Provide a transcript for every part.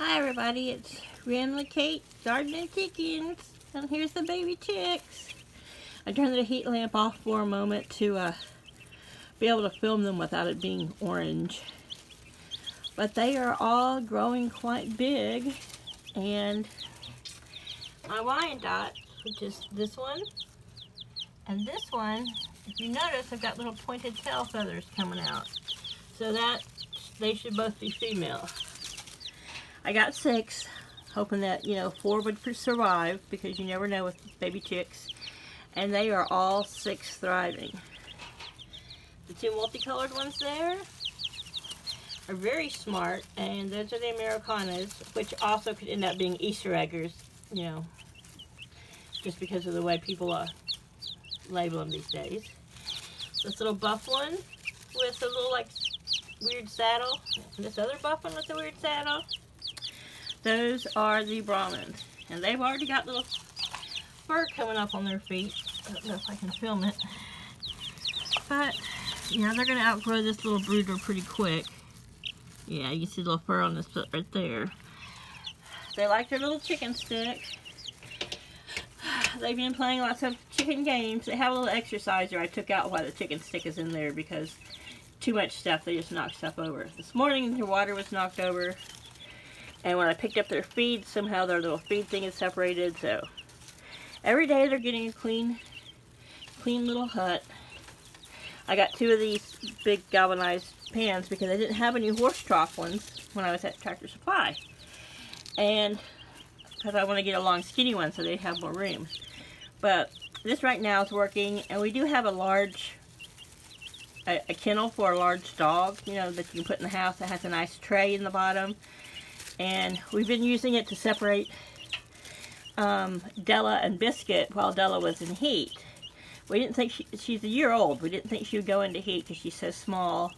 Hi everybody, it's Randomly Kate, Garden and Chickens, and here's the baby chicks. I turned the heat lamp off for a moment to be able to film them without it being orange. But they are all growing quite big, and my Wyandotte, which is this one and this one, if you notice, I've got little pointed tail feathers coming out. So that they should both be female. I got 6, hoping that, 4 would survive, because you never know with baby chicks. And they are all 6 thriving. The 2 multicolored ones there are very smart, and those are the Americanas, which also could end up being Easter eggers, just because of the way people label them these days. This little buff one with a little weird saddle, and this other buff one with a weird saddle. Those are the Brahmins, and they've already got little fur coming up on their feet. I don't know if I can film it, but they're going to outgrow this little brooder pretty quick. Yeah, you can see a little fur on this foot right there. They like their little chicken stick. They've been playing lots of chicken games. They have a little exerciser I took out while the chicken stick is in there, because too much stuff, they just knock stuff over. This morning their water was knocked over, and when I picked up their feed, somehow their little feed thing is separated. So every day they're getting a clean little hut. I got 2 of these big galvanized pans because I didn't have any horse trough ones when I was at Tractor Supply, and because I want to get a long skinny one so they have more room. But this right now is working, and we do have a kennel for a large dog, that you can put in the house that has a nice tray in the bottom. And we've been using it to separate Della and Biscuit while Della was in heat. We didn't think she's a year old. We didn't think she would go into heat because she's so small,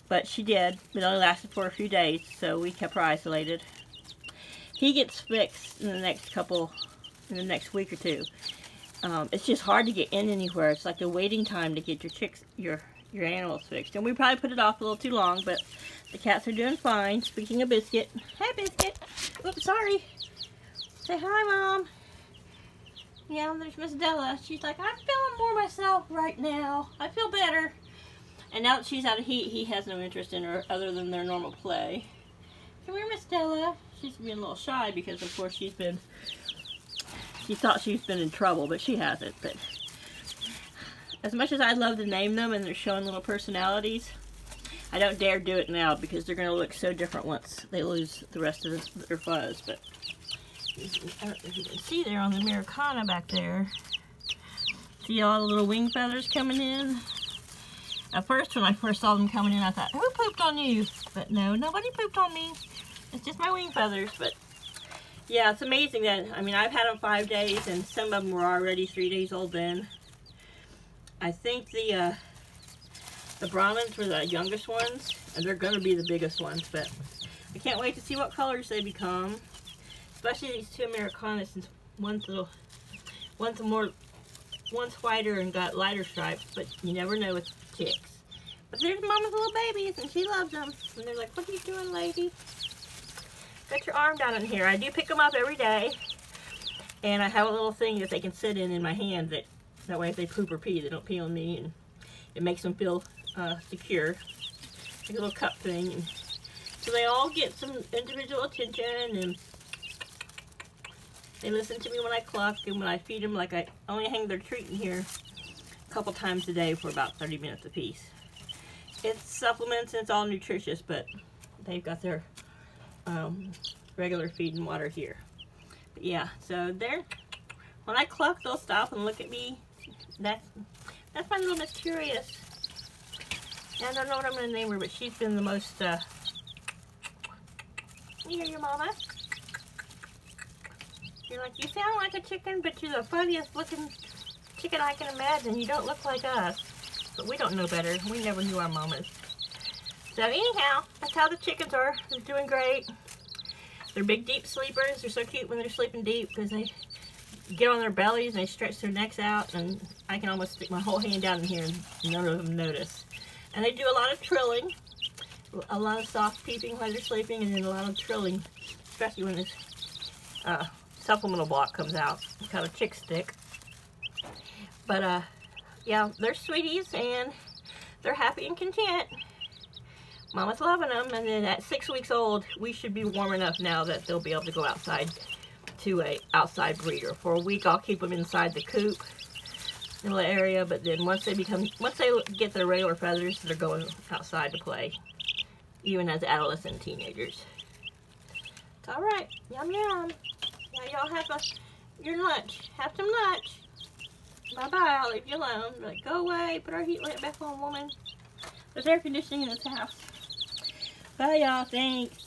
but she did. It only lasted for a few days, so we kept her isolated. He gets fixed in the next week or 2. It's just hard to get in anywhere. It's like a waiting time to get your animals fixed. And we probably put it off a little too long, but the cats are doing fine. Speaking of Biscuit. Hi, Biscuit. Oops, sorry. Say hi, Mom. Yeah, there's Miss Della. She's like, I'm feeling more myself right now. I feel better. And now that she's out of heat, he has no interest in her other than their normal play. Come here, Miss Della. She's being a little shy because, of course, she thought she's been in trouble, but she hasn't. But as much as I'd love to name them and they're showing little personalities, I don't dare do it now because they're going to look so different once they lose the rest of their fuzz. But I don't know if you can see there on the Americana back there. See all the little wing feathers coming in? At first, when I first saw them coming in, I thought, who pooped on you? But no, nobody pooped on me. It's just my wing feathers. But yeah, it's amazing that, I've had them 5 days, and some of them were already 3 days old then. I think the Brahmins were the youngest ones, and they're going to be the biggest ones, but I can't wait to see what colors they become. Especially these 2 Americanas, since one's whiter and got lighter stripes, but you never know with chicks. But there's Mama's little babies, and she loves them. And they're like, what are you doing, lady? Got your arm down in here. I do pick them up every day, and I have a little thing that they can sit in my hand, that way if they poop or pee, they don't pee on me, and it makes them feel secure. Like a little cup thing. And so they all get some individual attention, and they listen to me when I cluck, and when I feed them, I only hang their treat in here a couple times a day for about 30 minutes apiece. It's supplements and it's all nutritious, but they've got their regular feed and water here. But yeah, so when I cluck, they'll stop and look at me. That's my little Miss Curious. I don't know what I'm going to name her, but she's been the most, you hear your mama? You're like, you sound like a chicken, but you're the funniest looking chicken I can imagine. You don't look like us. But we don't know better. We never knew our mamas. So anyhow, that's how the chickens are. They're doing great. They're big, deep sleepers. They're so cute when they're sleeping deep because they get on their bellies and they stretch their necks out, and I can almost stick my whole hand down in here and none of them notice. And they do a lot of trilling, a lot of soft peeping while they're sleeping, and then a lot of trilling, especially when this supplemental block comes out. It's got a chick stick. But yeah, they're sweeties and they're happy and content. Mama's loving them, and then at 6 weeks old, we should be warm enough now that they'll be able to go outside to a outside breeder. For a week, I'll keep them inside the coop, little area, but then once they get their regular feathers, they're going outside to play, even as adolescent teenagers. It's all right. Yum yum. Now y'all have your lunch. Have some lunch. Bye bye. I'll leave you alone. Like, go away. Put our heat lamp back on, woman. There's air conditioning in this house. Bye, y'all. Thanks.